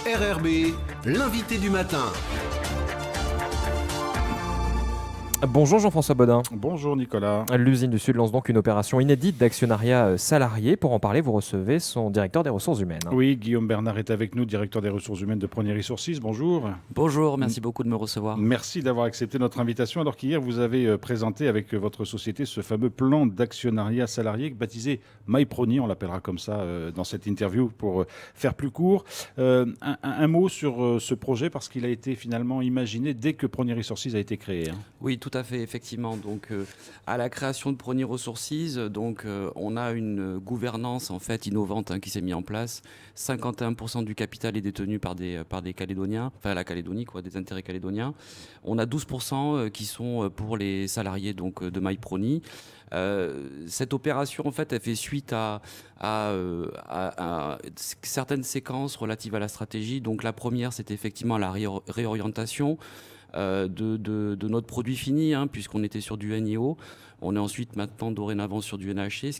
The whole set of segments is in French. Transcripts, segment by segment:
RRB, l'invité du matin. Bonjour Jean-François Bodin. Bonjour Nicolas. L'usine du Sud lance donc une opération inédite d'actionnariat salarié. Pour en parler, vous recevez son directeur des ressources humaines. Oui, Guillaume Bernard est avec nous, directeur des ressources humaines de Prony Resources. Bonjour. Bonjour, merci beaucoup de me recevoir. Merci d'avoir accepté notre invitation. Alors qu'hier, vous avez présenté avec votre société ce fameux plan d'actionnariat salarié baptisé MyProny, on l'appellera comme ça dans cette interview pour faire plus court. Un mot sur ce projet parce qu'il a été finalement imaginé dès que Prony Resources a été créé. Oui, tout à fait, effectivement. Donc, à la création de Prony Resources, on a une gouvernance en fait innovante qui s'est mise en place. 51% du capital est détenu par des Calédoniens, enfin la Calédonie, des intérêts calédoniens. On a 12% qui sont pour les salariés de MyProny. Cette opération, en fait, elle fait suite à certaines séquences relatives à la stratégie. Donc, la première, c'était effectivement la réorientation de notre produit fini, puisqu'on était sur du NIO. On est ensuite maintenant dorénavant sur du NHC, ce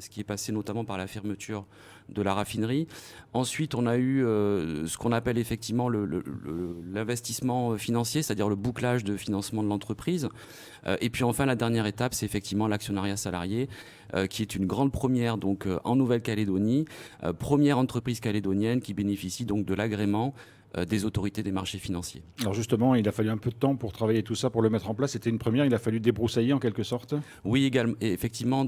qui est passé notamment par la fermeture de la raffinerie. Ensuite, on a eu ce qu'on appelle effectivement l'investissement financier, c'est-à-dire le bouclage de financement de l'entreprise. Et puis enfin, la dernière étape, c'est effectivement l'actionnariat salarié, qui est une grande première en Nouvelle-Calédonie, première entreprise calédonienne qui bénéficie donc de l'agrément des autorités des marchés financiers. Alors justement, il a fallu un peu de temps pour travailler tout ça, pour le mettre en place. C'était une première, il a fallu débroussailler en quelque sorte. Oui, également, effectivement.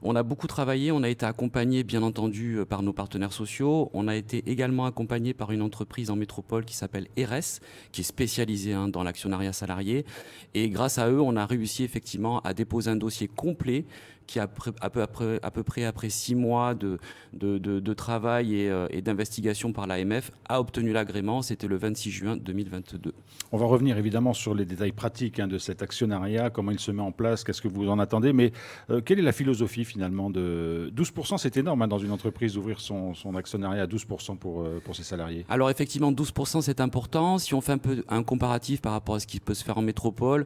On a beaucoup travaillé. On a été accompagné, bien entendu, par nos partenaires sociaux. On a été également accompagné par une entreprise en métropole qui s'appelle ERES, qui est spécialisée dans l'actionnariat salarié. Et grâce à eux, on a réussi effectivement à déposer un dossier complet qui, à peu près après 6 mois de travail et d'investigation par l'AMF, a obtenu l'agrément. C'était le 26 juin 2022. On va revenir évidemment sur les détails pratiques de cet actionnariat, comment il se met en place, qu'est-ce que vous en attendez. Mais quelle est la philosophie finalement de 12%, c'est énorme dans une entreprise d'ouvrir son actionnariat à 12% pour ses salariés. Alors effectivement, 12% c'est important. Si on fait un peu un comparatif par rapport à ce qui peut se faire en métropole,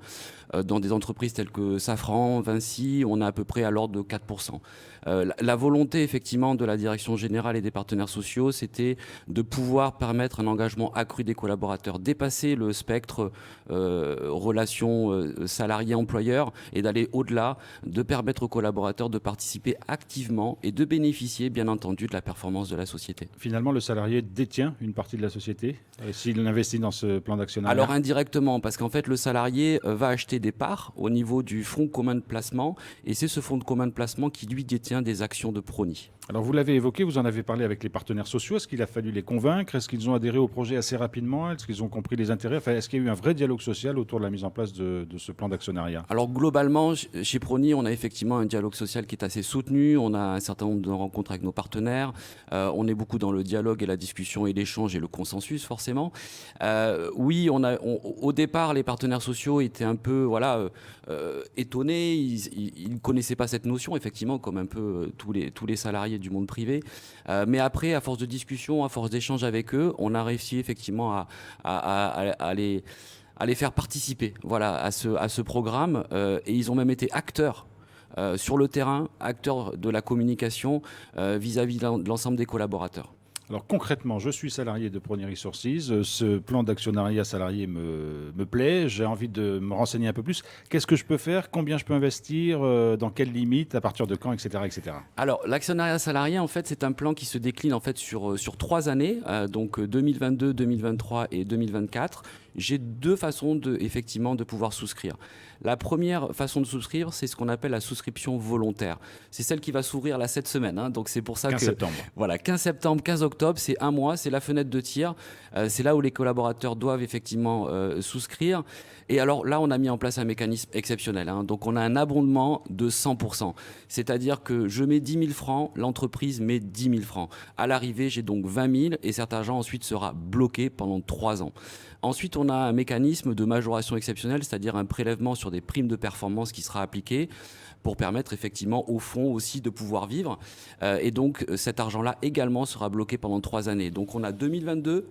dans des entreprises telles que Safran, Vinci, on a à peu près à l'ordre de 4%. La volonté effectivement de la direction générale et des partenaires sociaux, c'était de pouvoir permettre un engagement accru des collaborateurs, dépasser le spectre relations salariés-employeurs et d'aller au-delà, de permettre aux collaborateurs de participer activement et de bénéficier bien entendu de la performance de la société. Finalement, le salarié détient une partie de la société s'il investit dans ce plan d'actionnariat. Alors indirectement, parce qu'en fait le salarié va acheter des parts au niveau du fonds commun de placement et c'est ce fonds de commun de placement qui lui détient des actions de Prony. Alors vous l'avez évoqué, vous en avez parlé avec les partenaires sociaux. Est-ce qu'il a fallu les convaincre? Est-ce qu'ils ont adhéré au projet assez rapidement? Est-ce qu'ils ont compris les intérêts? Est-ce qu'il y a eu un vrai dialogue social autour de la mise en place de ce plan d'actionnariat? Alors globalement, chez Prony, on a effectivement un dialogue social qui est assez soutenu. On a un certain nombre de rencontres avec nos partenaires. On est beaucoup dans le dialogue et la discussion et l'échange et le consensus forcément. Oui, au départ, les partenaires sociaux étaient un peu étonnés. Ils ne connaissaient pas cette notion, effectivement, comme un peu tous les salariés du monde privé. Mais après, à force de discussion, à force d'échange avec eux, on a réussi effectivement à les faire participer à ce programme. Et ils ont même été acteurs sur le terrain, acteurs de la communication vis-à-vis de l'ensemble des collaborateurs. Alors concrètement, je suis salarié de Prony Resources, ce plan d'actionnariat salarié me plaît, j'ai envie de me renseigner un peu plus. Qu'est-ce que je peux faire? Combien je peux investir? Dans quelles limites? À partir de quand? Etc. etc. Alors l'actionnariat salarié, en fait, c'est un plan qui se décline en fait sur 3 années, donc 2022, 2023 et 2024. J'ai 2 façons effectivement de pouvoir souscrire. La première façon de souscrire, c'est ce qu'on appelle la souscription volontaire. C'est celle qui va s'ouvrir là cette semaine. Donc c'est pour ça 15 septembre. Voilà, 15 septembre, 15 octobre, c'est un mois, c'est la fenêtre de tir. C'est là où les collaborateurs doivent effectivement souscrire. Et alors là, on a mis en place un mécanisme exceptionnel. Donc on a un abondement de 100%. C'est-à-dire que je mets 10 000 francs, l'entreprise met 10 000 francs. À l'arrivée, j'ai donc 20 000 et cet argent ensuite sera bloqué pendant 3 ans. Ensuite, on a un mécanisme de majoration exceptionnelle, c'est-à-dire un prélèvement sur des primes de performance qui sera appliqué pour permettre effectivement au fonds aussi de pouvoir vivre. Et donc cet argent-là également sera bloqué pendant 3 années. Donc on a 2022,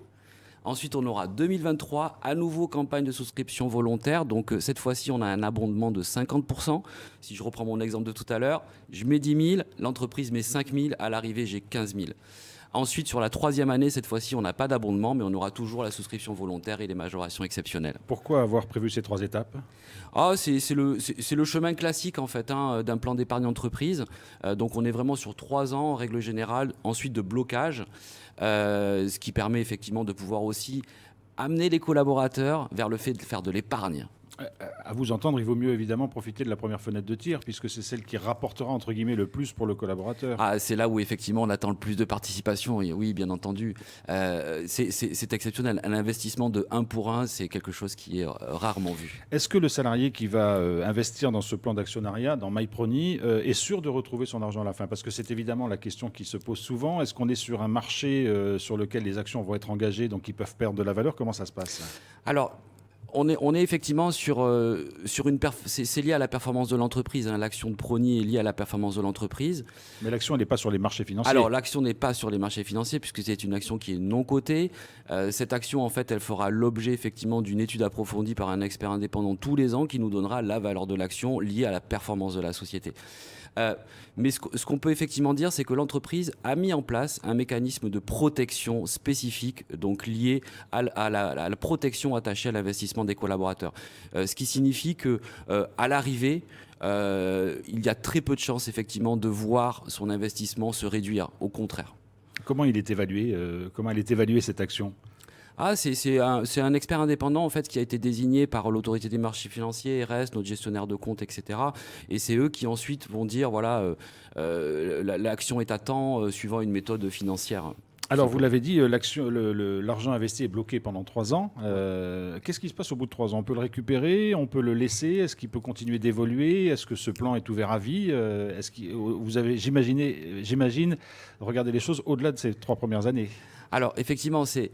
ensuite on aura 2023, à nouveau campagne de souscription volontaire. Donc cette fois-ci on a un abondement de 50%. Si je reprends mon exemple de tout à l'heure, je mets 10 000, l'entreprise met 5 000, à l'arrivée j'ai 15 000. Ensuite, sur la 3e année, cette fois-ci, on n'a pas d'abondement, mais on aura toujours la souscription volontaire et les majorations exceptionnelles. Pourquoi avoir prévu ces 3 étapes ? C'est le chemin classique en fait d'un plan d'épargne entreprise. Donc on est vraiment sur 3 ans en règle générale, ensuite de blocage, ce qui permet effectivement de pouvoir aussi amener les collaborateurs vers le fait de faire de l'épargne. À vous entendre, il vaut mieux évidemment profiter de la première fenêtre de tir, puisque c'est celle qui rapportera entre guillemets le plus pour le collaborateur. C'est là où effectivement on attend le plus de participation, et oui bien entendu. C'est exceptionnel. Un investissement de 1 pour 1, c'est quelque chose qui est rarement vu. Est-ce que le salarié qui va investir dans ce plan d'actionnariat, dans MyProny, est sûr de retrouver son argent à la fin ? Parce que c'est évidemment la question qui se pose souvent. Est-ce qu'on est sur un marché sur lequel les actions vont être engagées, donc ils peuvent perdre de la valeur ? Comment ça se passe ? Alors, on est effectivement sur une c'est lié à la performance de l'entreprise. L'action de Prony est liée à la performance de l'entreprise. Mais l'action, elle n'est pas sur les marchés financiers. Alors, l'action n'est pas sur les marchés financiers puisque c'est une action qui est non cotée. Cette action, en fait, elle fera l'objet effectivement d'une étude approfondie par un expert indépendant tous les ans qui nous donnera la valeur de l'action liée à la performance de la société. Mais ce qu'on peut effectivement dire, c'est que l'entreprise a mis en place un mécanisme de protection spécifique, donc lié à la protection attachée à l'investissement des collaborateurs. Ce qui signifie que à l'arrivée, il y a très peu de chances effectivement de voir son investissement se réduire. Au contraire. Comment il est évalué Comment elle est évaluée cette action ? C'est un expert indépendant en fait qui a été désigné par l'autorité des marchés financiers, RS, notre gestionnaire de compte, etc. Et c'est eux qui ensuite vont dire voilà, l'action est à temps suivant une méthode financière. Alors, vous l'avez dit, l'argent investi est bloqué pendant 3 ans. Qu'est-ce qui se passe au bout de 3 ans ? On peut le récupérer ? On peut le laisser ? Est-ce qu'il peut continuer d'évoluer ? Est-ce que ce plan est ouvert à vie ? Vous avez, j'imagine, regardé les choses au-delà de ces 3 premières années. Alors effectivement, c'est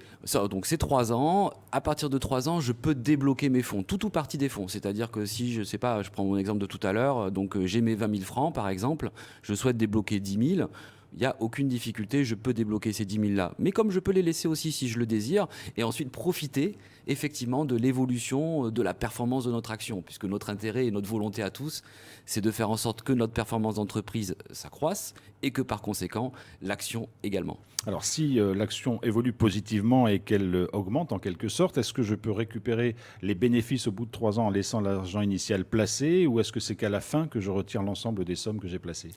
3 ans. À partir de 3 ans, je peux débloquer mes fonds, tout ou partie des fonds. C'est-à-dire que si, je sais pas, je prends mon exemple de tout à l'heure, donc j'ai mes 20 000 francs par exemple, je souhaite débloquer 10 000. Il n'y a aucune difficulté, je peux débloquer ces 10 000 là. Mais comme je peux les laisser aussi si je le désire, et ensuite profiter effectivement de l'évolution, de la performance de notre action, puisque notre intérêt et notre volonté à tous, c'est de faire en sorte que notre performance d'entreprise s'accroisse et que par conséquent, l'action également. Alors si l'action évolue positivement et qu'elle augmente en quelque sorte, est-ce que je peux récupérer les bénéfices au bout de 3 ans en laissant l'argent initial placé, ou est-ce que c'est qu'à la fin que je retire l'ensemble des sommes que j'ai placées ?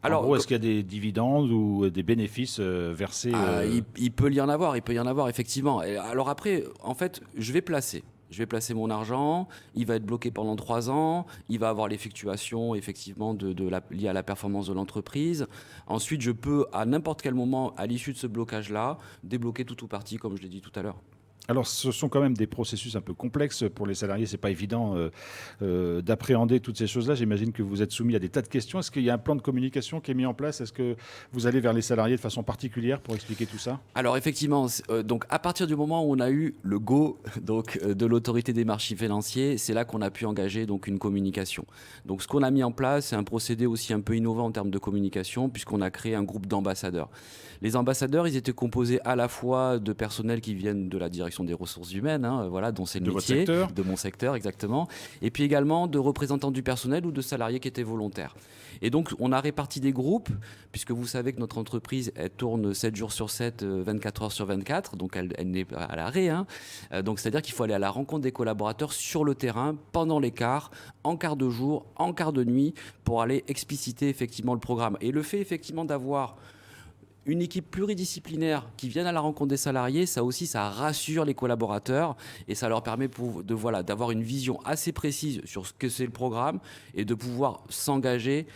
Alors, en gros, est-ce qu'il y a des dividendes ou des bénéfices versés il peut y en avoir, effectivement. Et alors après, en fait, je vais placer mon argent, il va être bloqué pendant 3 ans, il va avoir l'effectuation effectivement liée à la performance de l'entreprise. Ensuite, je peux à n'importe quel moment, à l'issue de ce blocage-là, débloquer tout ou partie, comme je l'ai dit tout à l'heure. Alors, ce sont quand même des processus un peu complexes pour les salariés. C'est pas évident d'appréhender toutes ces choses-là. J'imagine que vous êtes soumis à des tas de questions. Est-ce qu'il y a un plan de communication qui est mis en place ? Est-ce que vous allez vers les salariés de façon particulière pour expliquer tout ça ? Alors effectivement, donc à partir du moment où on a eu le go de l'autorité des marchés financiers, c'est là qu'on a pu engager donc une communication. Donc ce qu'on a mis en place, c'est un procédé aussi un peu innovant en termes de communication, puisqu'on a créé un groupe d'ambassadeurs. Les ambassadeurs, ils étaient composés à la fois de personnels qui viennent de la direction des ressources humaines, voilà, dont c'est le métier, de mon secteur exactement, et puis également de représentants du personnel ou de salariés qui étaient volontaires. Et donc on a réparti des groupes, puisque vous savez que notre entreprise, elle tourne 7 jours sur 7, 24 heures sur 24, donc elle n'est pas à l'arrêt. Donc c'est-à-dire qu'il faut aller à la rencontre des collaborateurs sur le terrain, pendant les quarts, en quart de jour, en quart de nuit, pour aller expliciter effectivement le programme. Et le fait effectivement d'avoir une équipe pluridisciplinaire qui vient à la rencontre des salariés, ça aussi, ça rassure les collaborateurs et ça leur permet d'avoir une vision assez précise sur ce que c'est le programme et de pouvoir s'engager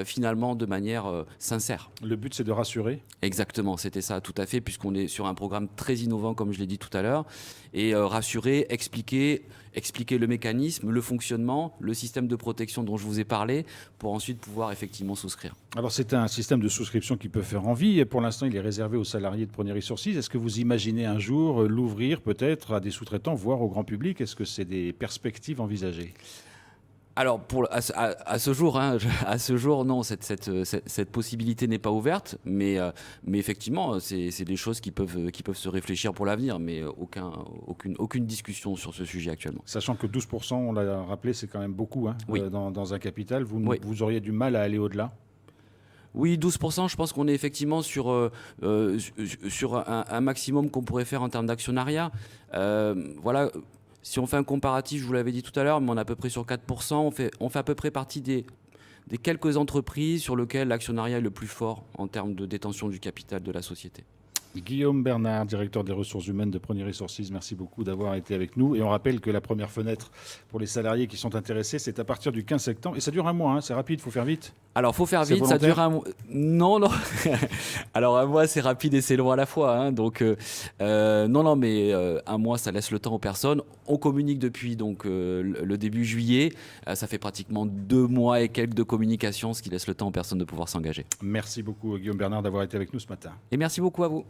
finalement de manière sincère. Le but, c'est de rassurer ? Exactement, c'était ça, tout à fait, puisqu'on est sur un programme très innovant, comme je l'ai dit tout à l'heure, et rassurer, expliquer le mécanisme, le fonctionnement, le système de protection dont je vous ai parlé, pour ensuite pouvoir effectivement souscrire. Alors c'est un système de souscription qui peut faire envie, et pour l'instant il est réservé aux salariés de Prony Resources. Est-ce que vous imaginez un jour l'ouvrir peut-être à des sous-traitants, voire au grand public ? Est-ce que c'est des perspectives envisagées ? Alors, à ce jour, non, cette possibilité n'est pas ouverte, mais effectivement, c'est des choses qui peuvent se réfléchir pour l'avenir, mais aucune discussion sur ce sujet actuellement. Sachant que 12%, on l'a rappelé, c'est quand même beaucoup oui. Dans un capital. Vous oui. Vous auriez du mal à aller au-delà ? Oui, 12%, je pense qu'on est effectivement sur un maximum qu'on pourrait faire en termes d'actionnariat. Voilà, si on fait un comparatif, je vous l'avais dit tout à l'heure, mais on est à peu près sur 4%, on fait à peu près partie des quelques entreprises sur lesquelles l'actionnariat est le plus fort en termes de détention du capital de la société. Guillaume Bernard, directeur des ressources humaines de Prony Resources, merci beaucoup d'avoir été avec nous. Et on rappelle que la première fenêtre pour les salariés qui sont intéressés, c'est à partir du 15 septembre. Et ça dure un mois, hein, c'est rapide, il faut faire vite. Alors, il faut faire vite, ça dure un mois. Non, non. Alors, un mois, c'est rapide et c'est long à la fois. Hein. Donc, non, mais un mois, ça laisse le temps aux personnes. On communique depuis donc, le début juillet. Ça fait pratiquement 2 mois et quelques de communication, ce qui laisse le temps aux personnes de pouvoir s'engager. Merci beaucoup, Guillaume Bernard, d'avoir été avec nous ce matin. Et merci beaucoup à vous.